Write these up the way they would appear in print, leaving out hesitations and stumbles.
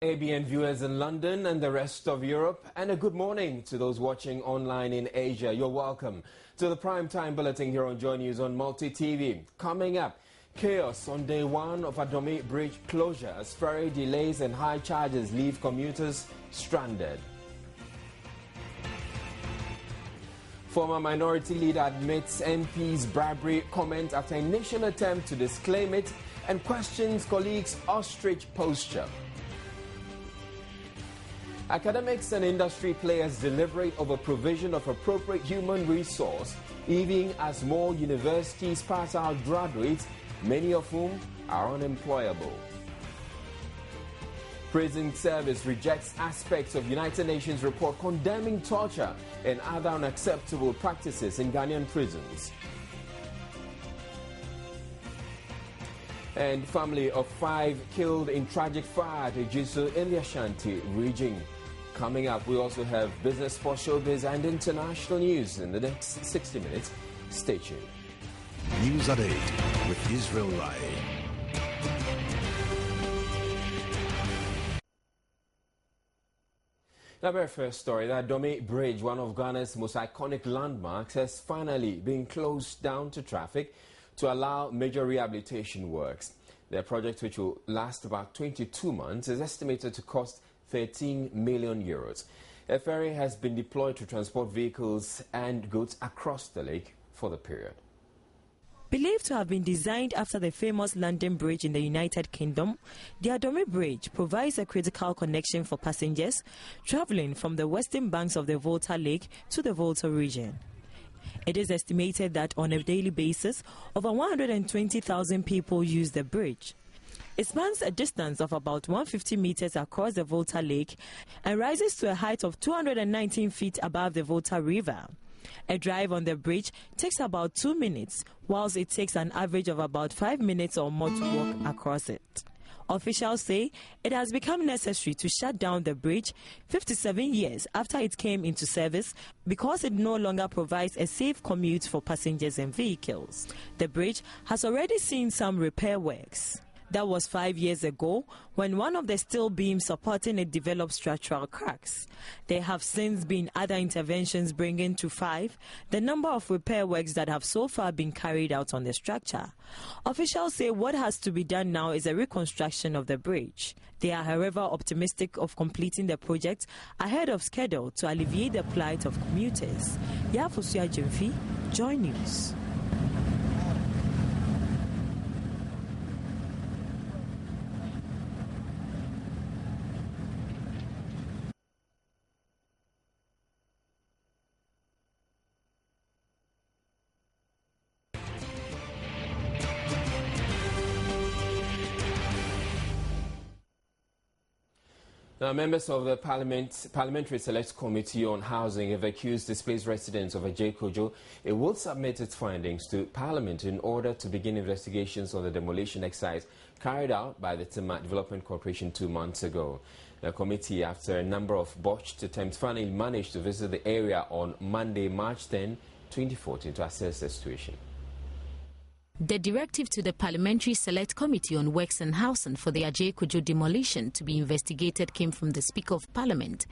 ABN viewers in London and the rest of Europe, and a good morning to those watching online in Asia. You're welcome to the Prime Time Bulletin here on Joy News on Multi TV. Coming up, chaos on day one of Adomi Bridge closure as ferry delays and high charges leave commuters stranded. Former minority leader admits MP's bribery comment after initial attempt to disclaim it and questions colleagues' ostrich posture. Academics and industry players deliberate over provision of appropriate human resource, even as more universities pass out graduates, many of whom are unemployable. Prison Service rejects aspects of United Nations report condemning torture and other unacceptable practices in Ghanaian prisons. And family of 5 killed in tragic fire at Ejisu in the Ashanti region. Coming up, we also have business, sports, showbiz and international news in the next 60 minutes. Stay tuned. News at 8 with Israel Rai. The very first story, the Adomi Bridge, one of Ghana's most iconic landmarks, has finally been closed down to traffic to allow major rehabilitation works. The project, which will last about 22 months, is estimated to cost 13 million euros. A ferry has been deployed to transport vehicles and goods across the lake for the period. Believed to have been designed after the famous London Bridge in the United Kingdom, the Adomi Bridge provides a critical connection for passengers traveling from the western banks of the Volta Lake to the Volta region. It is estimated that on a daily basis, over 120,000 people use the bridge. It spans a distance of about 150 meters across the Volta Lake and rises to a height of 219 feet above the Volta River. A drive on the bridge takes about 2 minutes, whilst it takes an average of about 5 minutes or more to walk across it. Officials say it has become necessary to shut down the bridge 57 years after it came into service because it no longer provides a safe commute for passengers and vehicles. The bridge has already seen some repair works. That was 5 years ago when one of the steel beams supporting it developed structural cracks. There have since been other interventions bringing to 5 the number of repair works that have so far been carried out on the structure. Officials say what has to be done now is a reconstruction of the bridge. They are, however, optimistic of completing the project ahead of schedule to alleviate the plight of commuters. Yafusia Jemfi, Joy News. Now, members of the Parliamentary Select Committee on Housing have accused displaced residents of Ajay-Kojo. It will submit its findings to Parliament in order to begin investigations on the demolition exercise carried out by the Tema Development Corporation 2 months ago. The committee, after a number of botched attempts, finally managed to visit the area on Monday, March 10, 2014, to assess the situation. The directive to the Parliamentary Select Committee on Works and Housing for the Ajay-Kojo demolition to be investigated came from the Speaker of Parliament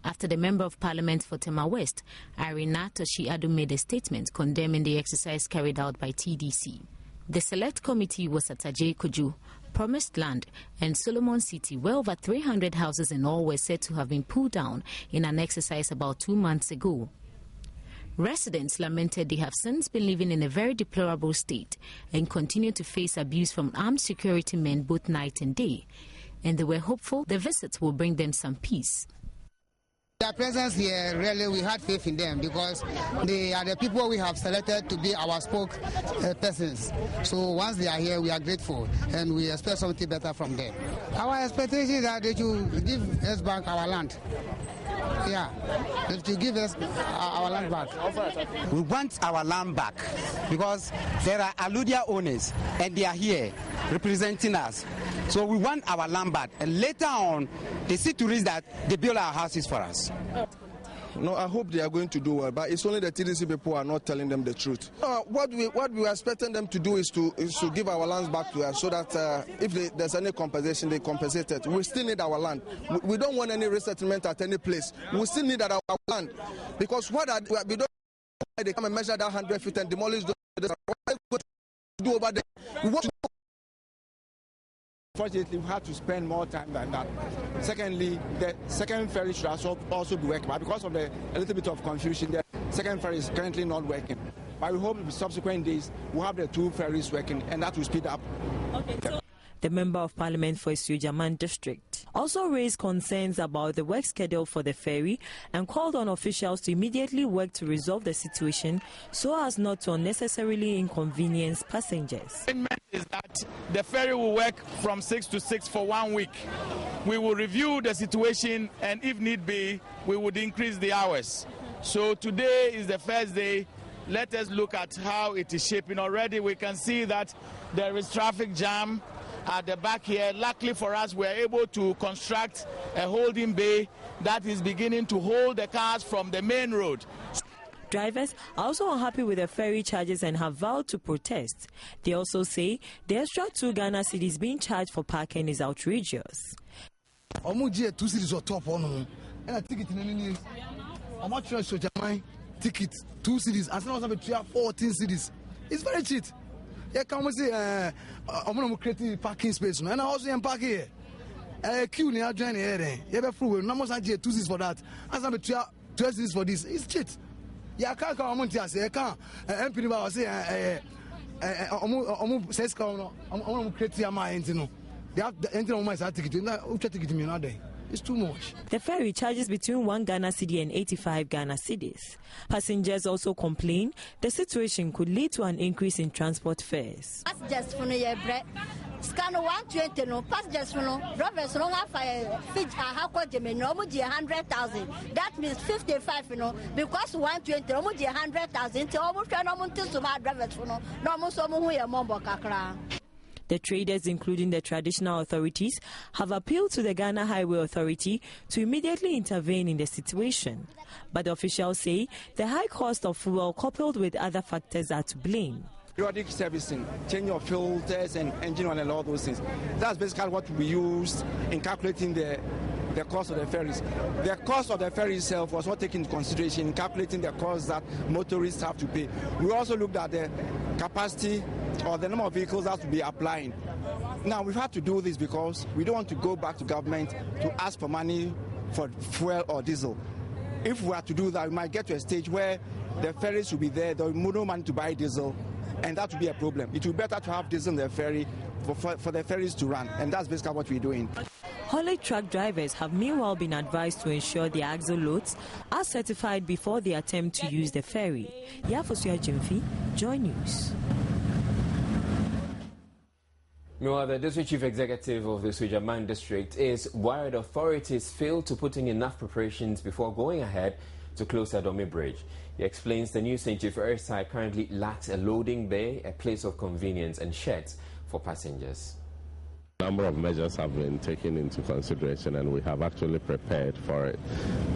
after the Member of Parliament for Tema West, Irina Toshiado, made a statement condemning the exercise carried out by TDC. The Select Committee was at Ajay-Kojo, Promised Land and Solomon City, where over 300 houses in all were said to have been pulled down in an exercise about 2 months ago. Residents lamented they have since been living in a very deplorable state and continue to face abuse from armed security men both night and day, and they were hopeful the visit will bring them some peace. Their presence here, really, we had faith in them because they are the people we have selected to be our spokespersons. So once they are here, we are grateful and we expect something better from them. Our expectation is that they should give us back our land. Yeah, to give us our land back. We want our land back because there are Aludia owners and they are here representing us. So we want our land back, and later on they see to reach that they build our houses for us. No, I hope they are going to do well, but it's only the TDC people who are not telling them the truth. What we are expecting them to do is to give our lands back to us, so that if there's any compensation, they compensate it. We still need our land. We don't want any resettlement at any place. We still need our land, because we don't. They come and measure that 100 feet and demolish those. What we do over there? We want to. Unfortunately, we have to spend more time than that. Secondly, the second ferry should also be working, but because of a little bit of confusion, the second ferry is currently not working. But we hope in subsequent days we'll have the 2 ferries working, and that will speed up. Okay, so the Member of Parliament for Sujaman District also raised concerns about the work schedule for the ferry and called on officials to immediately work to resolve the situation so as not to unnecessarily inconvenience passengers. Is that the ferry will work from 6 to 6 for 1 week. We will review the situation, and if need be, we would increase the hours. So today is the first day. Let us look at how it is shaping. Already we can see that there is traffic jam at the back here. Luckily for us, we are able to construct a holding bay that is beginning to hold the cars from the main road. Drivers are also unhappy with the ferry charges and have vowed to protest. They also say the extra 2 Ghana cedis being charged for parking is outrageous. Omo 2 cedis on top on and a ticket in how ticket 2 cedis and some 14 cedis. It's very cheap. Yeah, can we say I'm going to create parking space and I also am parking here. Queue near join here. You have a free. No more 2 cedis for that. And some 12 cedis for this. It's cheap. Yeah, can't come on to say, I can't. MP was say, says, I'm creating my engine. They have the engine on my ticket. It's too much. The ferry charges between 1 Ghana cedi and 85 Ghana cedis. Passengers also complain the situation could lead to an increase in transport fares. That's just for your bread. Scan 120 no passengers no drivers no have how could they no 100,000. That means 55 because 120 almost 100,000 almost no drivers no almost kakra. The traders, including the traditional authorities, have appealed to the Ghana Highway Authority to immediately intervene in the situation. But the officials say the high cost of fuel coupled with other factors are to blame. Periodic servicing, change of filters and engine oil and all those things. That's basically what we used in calculating the cost of the ferries. The cost of the ferry itself was not taken into consideration in calculating the cost that motorists have to pay. We also looked at the capacity or the number of vehicles that will be applying. Now, we've had to do this because we don't want to go back to government to ask for money for fuel or diesel. If we are to do that, we might get to a stage where the ferries will be there, there will be no money to buy diesel, and that would be a problem. It would be better to have diesel in the ferry for the ferries to run, and that's basically what we're doing. Haulage truck drivers have meanwhile been advised to ensure their axle loads are certified before they attempt to use the ferry. Yafosuya Jimfi, Joy News. Meanwhile, the district chief executive of the Sujaman district is worried authorities failed to put in enough preparations before going ahead to close Adomi Bridge. He explains the new St. Ferry site currently lacks a loading bay, a place of convenience and sheds for passengers. A number of measures have been taken into consideration and we have actually prepared for it.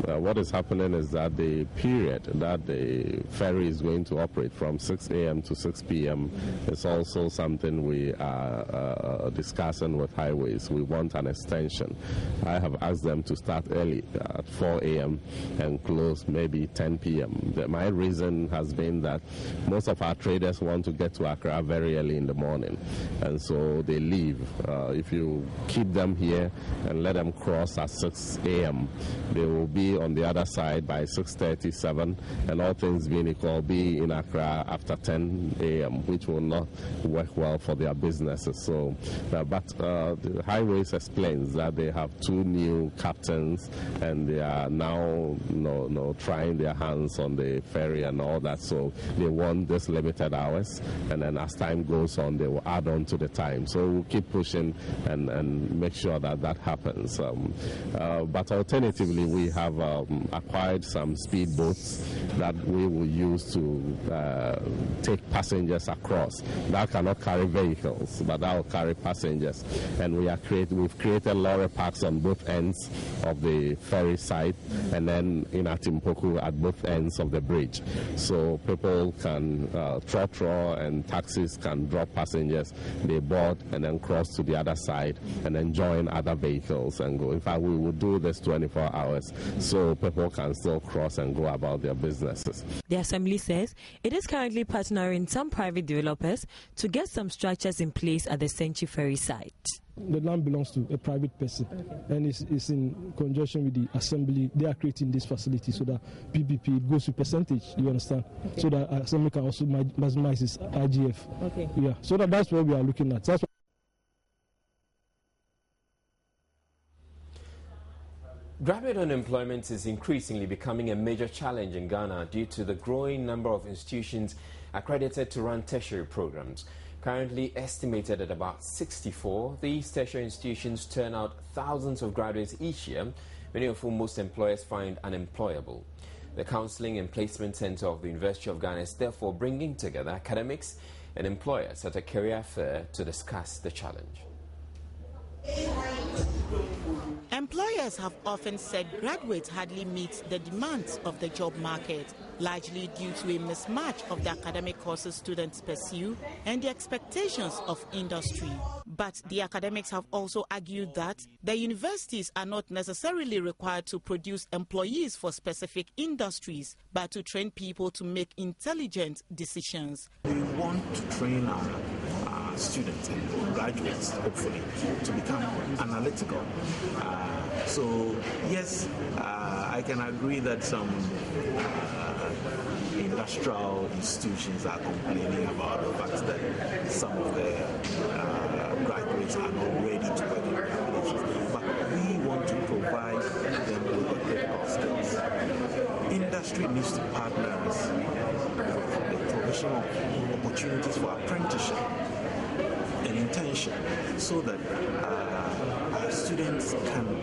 What is happening is that the period that the ferry is going to operate from 6 a.m. to 6 p.m. is also something we are discussing with highways. We want an extension. I have asked them to start early at 4 a.m. and close maybe 10 p.m. My reason has been that most of our traders want to get to Accra very early in the morning, and so they leave. If you keep them here and let them cross at 6 a.m., they will be on the other side by 6:37, and all things being equal, be in Accra after 10 a.m., which will not work well for their businesses. So, but the highways explains that they have 2 new captains, and they are now trying their hands on the ferry and all that. So they want this limited hours, and then as time goes on, they will add on to the time. So we'll keep pushing and make sure that that happens. But alternatively, we have acquired some speedboats that we will use to take passengers across. That cannot carry vehicles, but that will carry passengers. And we've created lorry parks on both ends of the ferry side, and then in Atimpoku at both ends of the bridge. So people can trotro and taxis can drop passengers, they board and then cross to the other side and then join other vehicles and go. In fact, we will do this 24 hours so people can still cross and go about their businesses. The Assembly says it is currently partnering some private developers to get some structures in place at the Century Ferry site. The land belongs to a private person, and it's in conjunction with the Assembly. They are creating this facility so that PPP it goes to percentage, you understand? So that Assembly can also maximize its IGF. Yeah, so that's what we are looking at. That's Graduate unemployment is increasingly becoming a major challenge in Ghana due to the growing number of institutions accredited to run tertiary programs. Currently estimated at about 64, these tertiary institutions turn out thousands of graduates each year, many of whom most employers find unemployable. The Counseling and Placement Center of the University of Ghana is therefore bringing together academics and employers at a career fair to discuss the challenge. Employers have often said graduates hardly meet the demands of the job market, largely due to a mismatch of the academic courses students pursue and the expectations of industry. But the academics have also argued that the universities are not necessarily required to produce employees for specific industries, but to train people to make intelligent decisions. We want to train our students and graduates, hopefully, to become analytical. So, yes, I can agree that some industrial institutions are complaining about the fact that some of the graduates are not ready to work in organizations. But we want to provide them with the critical skills. Industry needs to partner us with the provision of opportunities for apprenticeship and internship so that our students can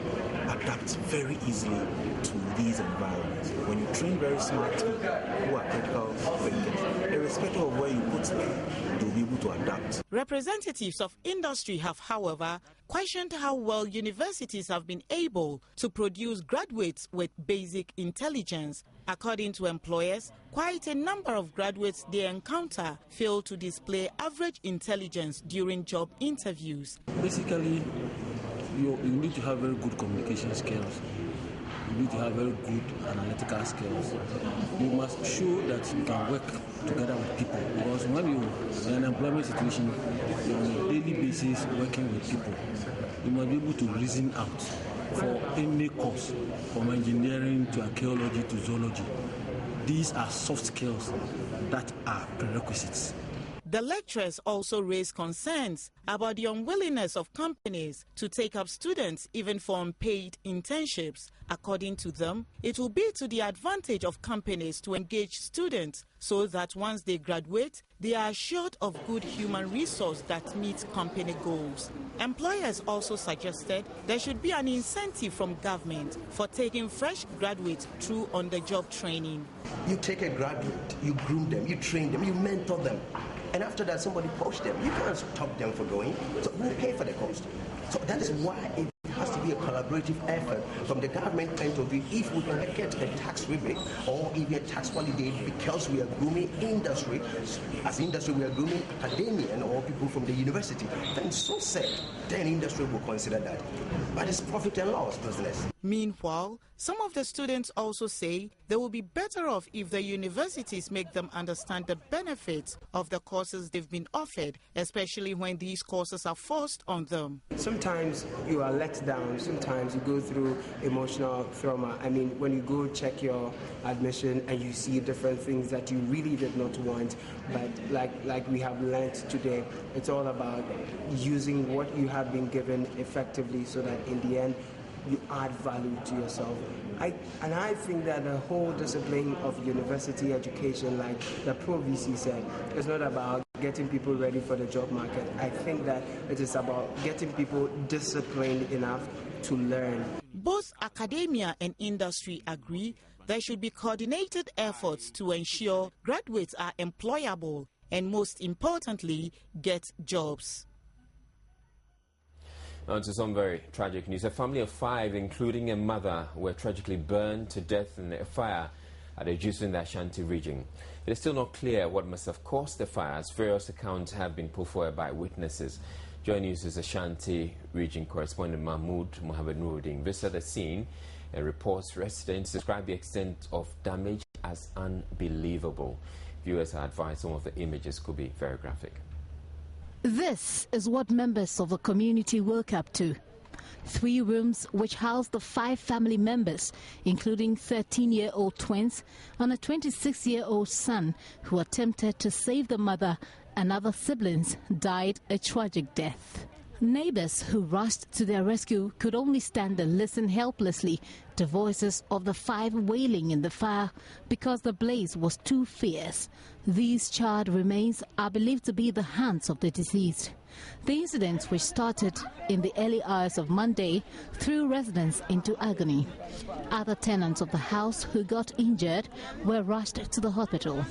adapt very easily to these environments. When you train very smart people who are critical thinkers, irrespective of where you put them, they'll be able to adapt. Representatives of industry have, however, questioned how well universities have been able to produce graduates with basic intelligence. According to employers, quite a number of graduates they encounter fail to display average intelligence during job interviews. Basically, you need to have very good communication skills. You need to have very good analytical skills. You must show that you can work together with people, because when you're in an employment situation, you're on a daily basis working with people. You must be able to reason out for any course, from engineering to archaeology to zoology. These are soft skills that are prerequisites. The lecturers also raised concerns about the unwillingness of companies to take up students even for unpaid internships. According to them, it will be to the advantage of companies to engage students so that once they graduate, they are assured of good human resource that meets company goals. Employers also suggested there should be an incentive from government for taking fresh graduates through on-the-job training. You take a graduate, you groom them, you train them, you mentor them. And after that, somebody poach them. You can't stop them from going. So who pay for the cost? So that is why it has to be a collaborative effort from the government point of view. If we can get a tax rebate or even a tax holiday because we are grooming industry, as industry we are grooming academia or people from the university, then so said, then industry will consider that. But it's profit and loss business. Meanwhile, some of the students also say they will be better off if the universities make them understand the benefits of the courses they've been offered, especially when these courses are forced on them. Sometimes you are let down, sometimes you go through emotional trauma. I mean, when you go check your admission and you see different things that you really did not want, but like we have learned today, it's all about using what you have been given effectively so that in the end, you add value to yourself. I think that the whole discipline of university education, like the Pro VC said, is not about getting people ready for the job market. I think that it is about getting people disciplined enough to learn. Both academia and industry agree there should be coordinated efforts to ensure graduates are employable and, most importantly, get jobs. On to some very tragic news. A family of 5, including a mother, were tragically burned to death in a fire at a juice in the Ashanti region. It is still not clear what must have caused the fire, as various accounts have been put forward by witnesses. Joining us is Ashanti region correspondent Mahmoud Mohamed Nuruddin. Visited the scene and reports residents describe the extent of damage as unbelievable. Viewers are advised some of the images could be very graphic. This is what members of the community woke up to. 3 rooms which housed the 5 family members, including 13-year-old twins and a 26-year-old son who attempted to save the mother and other siblings, died a tragic death. Neighbors who rushed to their rescue could only stand and listen helplessly to voices of the 5 wailing in the fire because the blaze was too fierce. These charred remains are believed to be the hands of the deceased. The incident, which started in the early hours of Monday, threw residents into agony. Other tenants of the house who got injured were rushed to the hospital.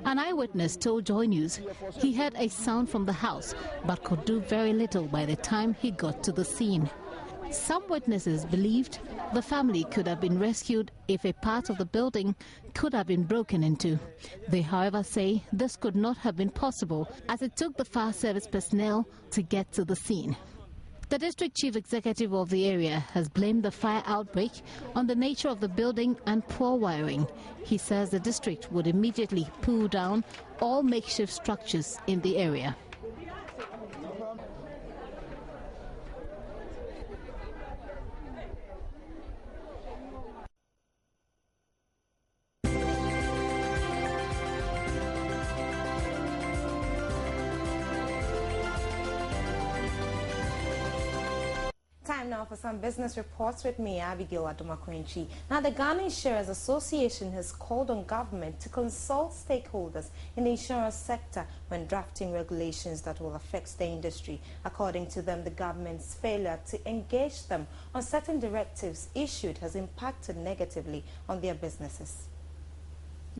An eyewitness told Joy News he heard a sound from the house but could do very little by the time he got to the scene. Some witnesses believed the family could have been rescued if a part of the building could have been broken into. They, however, say this could not have been possible as it took the fire service personnel to get to the scene. The district chief executive of the area has blamed the fire outbreak on the nature of the building and poor wiring. He says the district would immediately pull down all makeshift structures in the area. Time now for some business reports with me, Abigail Adomi. Now, the Ghana Insurers Association has called on government to consult stakeholders in the insurance sector when drafting regulations that will affect the industry. According to them, the government's failure to engage them on certain directives issued has impacted negatively on their businesses.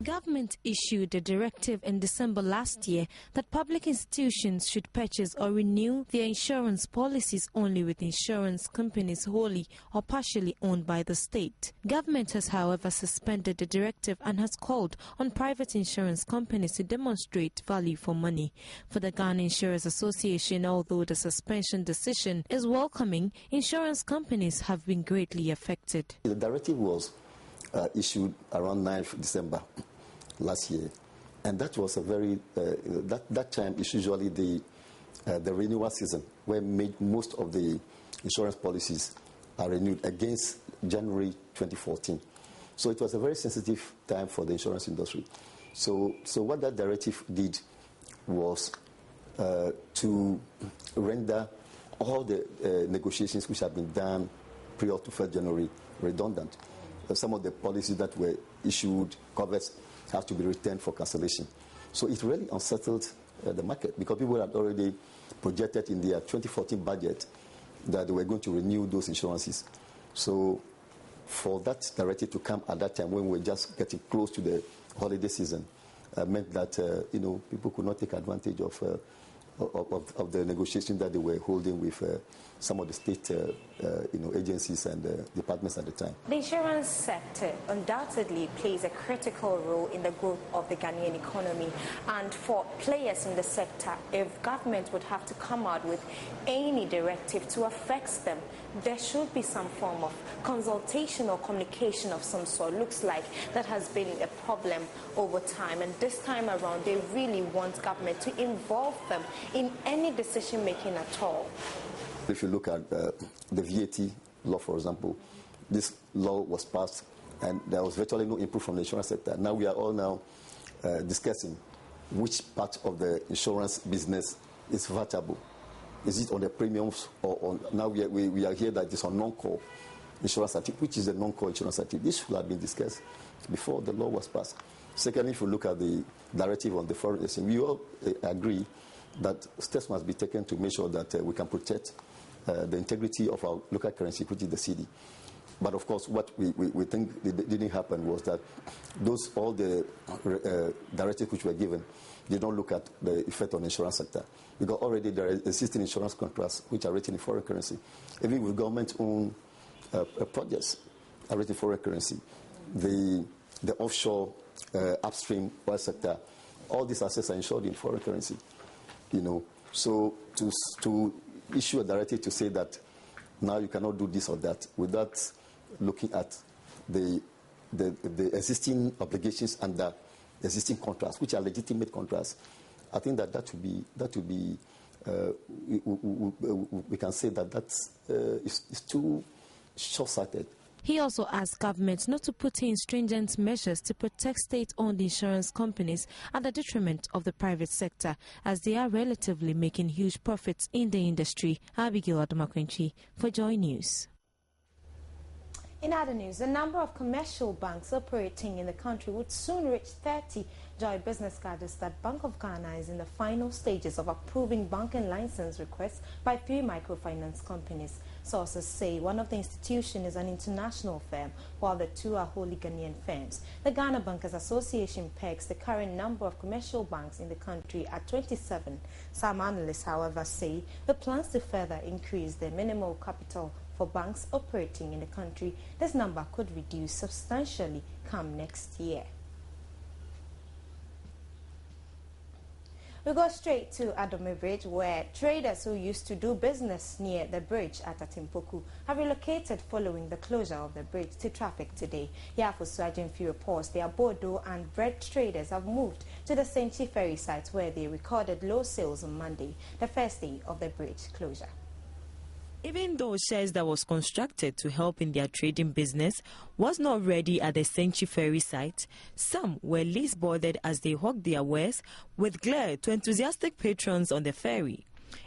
Government issued a directive in December last year that public institutions should purchase or renew their insurance policies only with insurance companies wholly or partially owned by the state. Government has, however, suspended the directive and has called on private insurance companies to demonstrate value for money. For the Ghana Insurers Association, although the suspension decision is welcoming, insurance companies have been greatly affected. The directive was issued around 9th December last year, and that was a very that time is usually the renewal season where most of the insurance policies are renewed against January 2014. So it was a very sensitive time for the insurance industry. So what that directive did was to render all the negotiations which have been done prior to 1st January redundant. Some of the policies that were issued, covers, have to be returned for cancellation. So it really unsettled the market because people had already projected in their 2014 budget that they were going to renew those insurances. So for that directive to come at that time when we were just getting close to the holiday season meant that people could not take advantage of the negotiation that they were holding with some of the state agencies and departments at the time. The insurance sector undoubtedly plays a critical role in the growth of the Ghanaian economy, and for players in the sector, if government would have to come out with any directive to affect them, there should be some form of consultation or communication of some sort. Looks like that has been a problem over time, and this time around they really want government to involve them in any decision making at all. If you look at the VAT law, for example, this law was passed and there was virtually no input from the insurance sector. Now we are all discussing which part of the insurance business is VATable. Is it on the premiums or on, now we are here that it's on non-core insurance activity, which is a non-core insurance activity. This should have been discussed before the law was passed. Secondly, if you look at the directive on the foreign exchange, we all agree that steps must be taken to make sure that we can protect the integrity of our local currency, which is the cedi. But of course, what we think didn't happen was that all the directives which were given did not look at the effect on the insurance sector. Because already there are existing insurance contracts which are written in foreign currency. Even with government-owned projects are written in foreign currency. The offshore upstream oil sector, all these assets are insured in foreign currency. So to issue a directive to say that now you cannot do this or that without looking at the existing obligations under existing contracts, which are legitimate contracts, I think that would be we can say that is too short-sighted. He also asked governments not to put in stringent measures to protect state-owned insurance companies at the detriment of the private sector, as they are relatively making huge profits in the industry. Abigail Adomakwenchi for Joy News. In other news, the number of commercial banks operating in the country would soon reach 30. Joy Business gathers that Bank of Ghana is in the final stages of approving banking license requests by 3 microfinance companies. Sources say one of the institutions is an international firm, while the 2 are wholly Ghanaian firms. The Ghana Bankers Association pegs the current number of commercial banks in the country at 27. Some analysts, however, say the plans to further increase the minimal capital for banks operating in the country, this number could reduce substantially come next year. We go straight to Adomi Bridge, where traders who used to do business near the bridge at Atimpoku have relocated following the closure of the bridge to traffic today. Yafusu Ajinfi reports their Bordeaux and bread traders have moved to the Senchi Ferry site, where they recorded low sales on Monday, the first day of the bridge closure. Even though shares that was constructed to help in their trading business was not ready at the Senchi Ferry site, some were least bothered as they hawked their wares with glare to enthusiastic patrons on the ferry.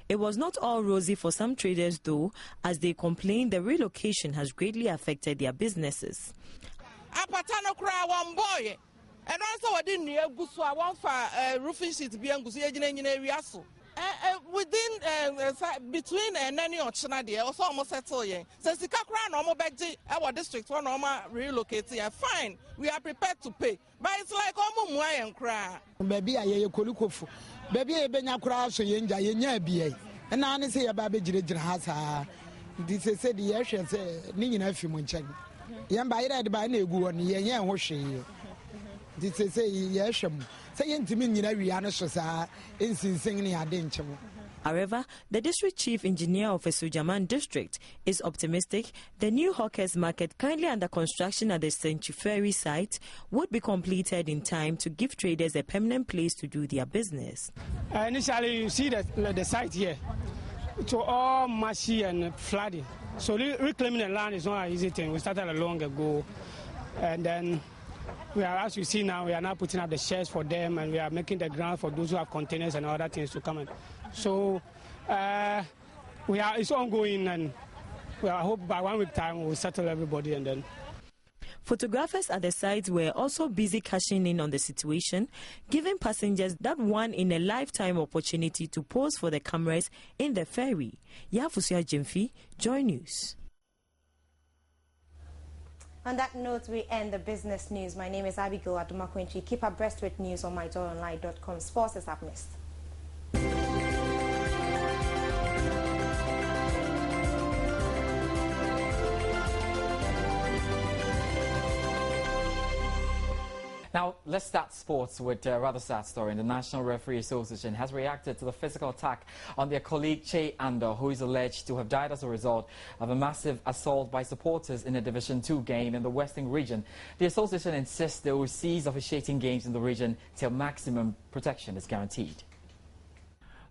It was not all rosy for some traders though, as they complained the relocation has greatly affected their businesses. And also, I didn't roofing sheet within between Nani or China, they also almost settle. Since the Kakra normal back our district one normal relocating, fine, we are prepared to pay. But it's like almost and cry. Baby, I hear Kolukofu. Baby, I been a crash, so you BA. And I say a baby has a. This is said the ashes, Ning and Fimunchang. Yan by that by Negu and Yan washing. This is a yesham. However, the district chief engineer of Esujaman district is optimistic the new hawkers market currently under construction at the Senchi Ferry site would be completed in time to give traders a permanent place to do their business. Initially, you see the site here. It's all marshy and flooding. So reclaiming the land is not an easy thing. We started long ago, and then we are, as you see now, we are now putting up the sheds for them, and we are making the ground for those who have containers and other things to come in. So it's ongoing, and I hope by 1 week time we will settle everybody and then. Photographers at the site were also busy cashing in on the situation, giving passengers that one-in-a-lifetime opportunity to pose for the cameras in the ferry. Yafusu Ajinfi, Joy News. On that note, we end the business news. My name is Abigail Adomakwenchi. Keep abreast with news on myjoyonline.com. Sports is up next. Now, let's start sports with a rather sad story. The National Referee Association has reacted to the physical attack on their colleague Che Ando, who is alleged to have died as a result of a massive assault by supporters in a Division 2 game in the Western region. The association insists they will cease officiating games in the region till maximum protection is guaranteed.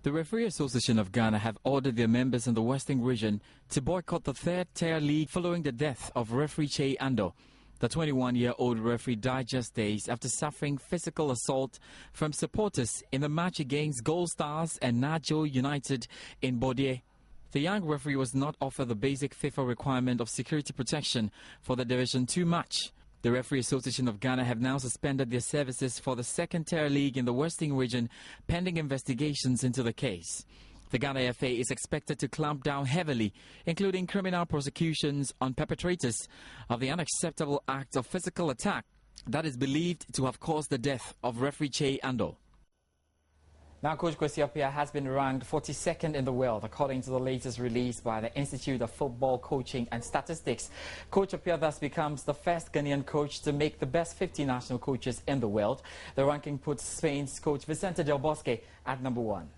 The Referee Association of Ghana have ordered their members in the Western region to boycott the third-tier league following the death of referee Che Ando. The 21-year-old referee died just days after suffering physical assault from supporters in the match against Gold Stars and Najo United in Bodie. The young referee was not offered the basic FIFA requirement of security protection for the Division 2 match. The Referee Association of Ghana have now suspended their services for the second-tier league in the Western region, pending investigations into the case. The Ghana FA is expected to clamp down heavily, including criminal prosecutions on perpetrators of the unacceptable act of physical attack that is believed to have caused the death of referee Che Ando. Now, Coach Kwesi Appiah has been ranked 42nd in the world, according to the latest release by the Institute of Football Coaching and Statistics. Coach Appiah thus becomes the first Ghanaian coach to make the best 50 national coaches in the world. The ranking puts Spain's coach Vicente Del Bosque at number 1.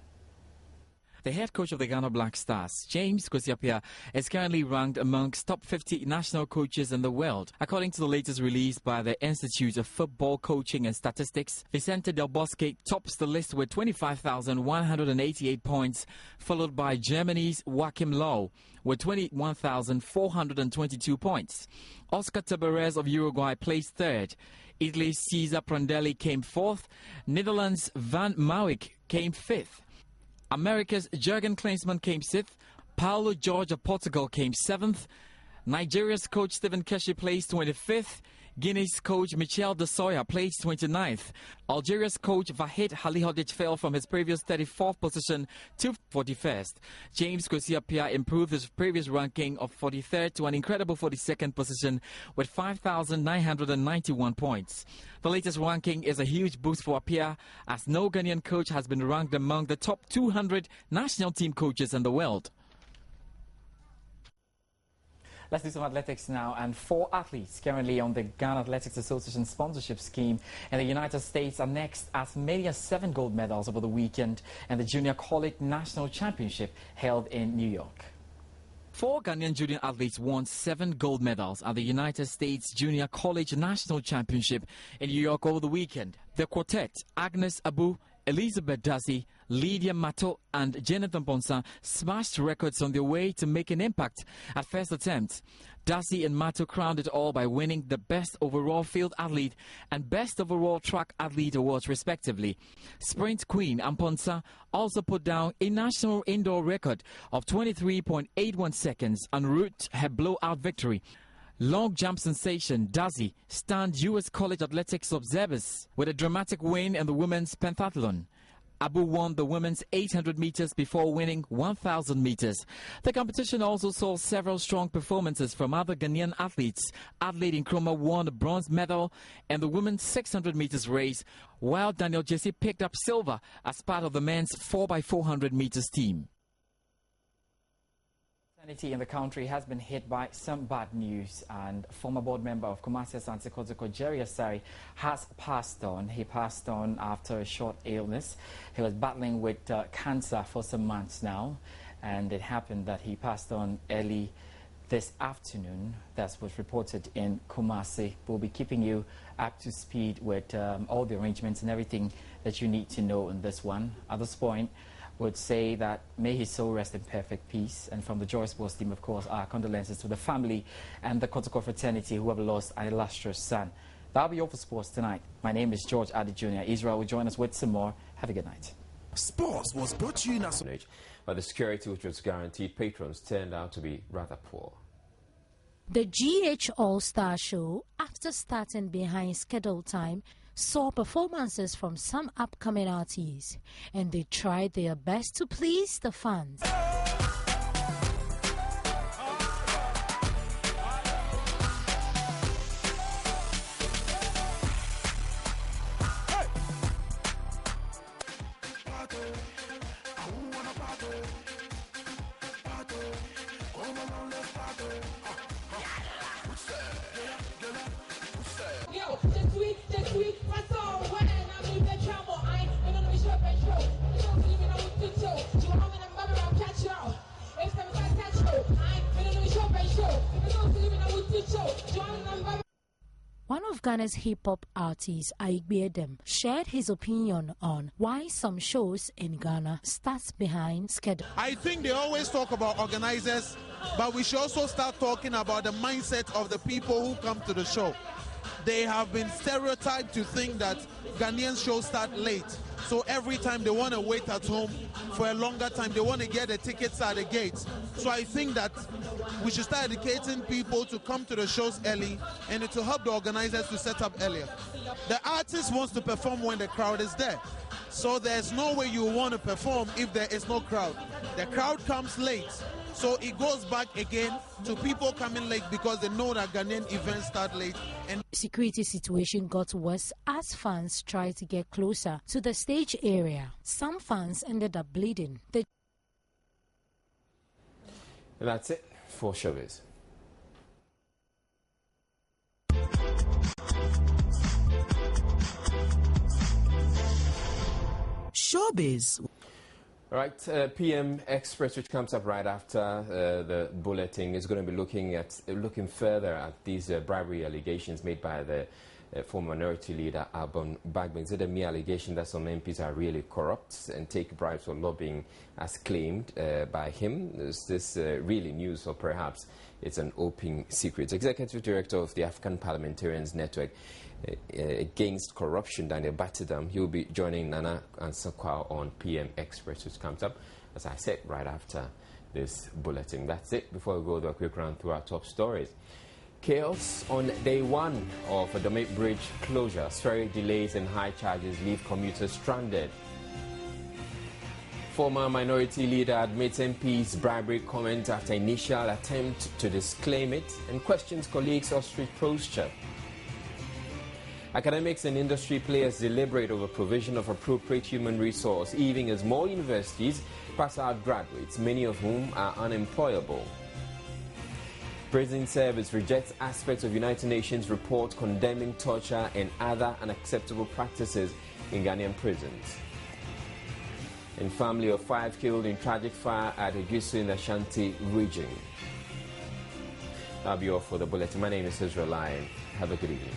The head coach of the Ghana Black Stars, James Kwesi Appiah, is currently ranked amongst top 50 national coaches in the world. According to the latest release by the Institute of Football Coaching and Statistics, Vicente Del Bosque tops the list with 25,188 points, followed by Germany's Joachim Low with 21,422 points. Oscar Tabarez of Uruguay placed third. Italy's Cesar Prandelli came fourth. Netherlands' Van Mauik came fifth. America's Jurgen Klinsmann came 6th, Paulo Jorge of Portugal came 7th, Nigeria's coach Stephen Keshi placed 25th, Guinea's coach Michel de Soya placed 29th, Algeria's coach Vahid Halilhodij fell from his previous 34th position to 41st. James Kwesi Appiah improved his previous ranking of 43rd to an incredible 42nd position with 5,991 points. The latest ranking is a huge boost for Appiah, as no Ghanaian coach has been ranked among the top 200 national team coaches in the world. Let's do some athletics now, and 4 athletes currently on the Ghana Athletics Association sponsorship scheme in the United States are next as many as 7 gold medals over the weekend in the Junior College National Championship held in New York. 4 Ghanaian junior athletes won 7 gold medals at the United States Junior College National Championship in New York over the weekend. The quartet, Agnes Abu, Elizabeth Dazi, Lydia Mato and Jonathan Bonsa, smashed records on their way to make an impact at first attempt. Dazi and Mato crowned it all by winning the Best Overall Field Athlete and Best Overall Track Athlete awards respectively. Sprint Queen Amponsa also put down a national indoor record of 23.81 seconds en route her blowout victory. Long jump sensation Dazi stunned U.S. College Athletics observers with a dramatic win in the women's pentathlon. Abu won the women's 800 meters before winning 1,000 meters. The competition also saw several strong performances from other Ghanaian athletes. Adelaide Nkrumah won a bronze medal in the women's 600 meters race, while Daniel Jesse picked up silver as part of the men's 4x400 meters team. In the country has been hit by some bad news, and former board member of Kumasi Asante Kotoko, Jerry Asare, has passed on. He passed on after a short illness. He was battling with cancer for some months now, and it happened that he passed on early this afternoon. That's what's reported in Kumasi. We'll be keeping you up to speed with all the arrangements and everything that you need to know on this one. At this point, would say that may his soul rest in perfect peace. And from the Joy Sports team, of course, our condolences to the family and the Kotoko fraternity who have lost an illustrious son. That'll be all for sports tonight. My name is George Adi Jr. Israel will join us with some more. Have a good night. Sports was brought to you now. But the security which was guaranteed patrons turned out to be rather poor. The GH All-Star Show, after starting behind scheduled time, saw performances from some upcoming artists, and they tried their best to please the fans. One of Ghana's hip-hop artists, Aigbe, shared his opinion on why some shows in Ghana start behind schedule. I think they always talk about organizers, but we should also start talking about the mindset of the people who come to the show. They have been stereotyped to think that Ghanaian shows start late. So every time they want to wait at home for a longer time, they want to get the tickets at the gates. So I think that we should start educating people to come to the shows early and to help the organizers to set up earlier. The artist wants to perform when the crowd is there. So there's no way you want to perform if there is no crowd. The crowd comes late. So it goes back again to people coming late because they know that Ghanaian events start late. And security situation got worse as fans tried to get closer to the stage area. Some fans ended up bleeding. And that's it for Showbiz. Showbiz. All right, PM Express, which comes up right after the bulletin, is going to be looking further at these bribery allegations made by the former minority leader Adomi. Is it a mere allegation that some MPs are really corrupt and take bribes for lobbying, as claimed by him? Is this really news, or perhaps it's an open secret? Executive Director of the African Parliamentarians Network Against Corruption, Daniel Batidam, he will be joining Nana Ansakwa on PM Express, which comes up, as I said, right after this bulletin. That's it. Before we go to a quick run through our top stories. Chaos on day one of Adomi Bridge closure. Ferry delays and high charges leave commuters stranded. Former minority leader admits MP's bribery comment after initial attempt to disclaim it and questions colleagues' ostrich posture. Academics and industry players deliberate over provision of appropriate human resource, even as more universities pass out graduates, many of whom are unemployable. Prison Service rejects aspects of United Nations report condemning torture and other unacceptable practices in Ghanaian prisons. And family of 5 killed in tragic fire at Egusu in the Ashanti region. That'll be all for the bulletin. My name is Israel Lion. Have a good evening.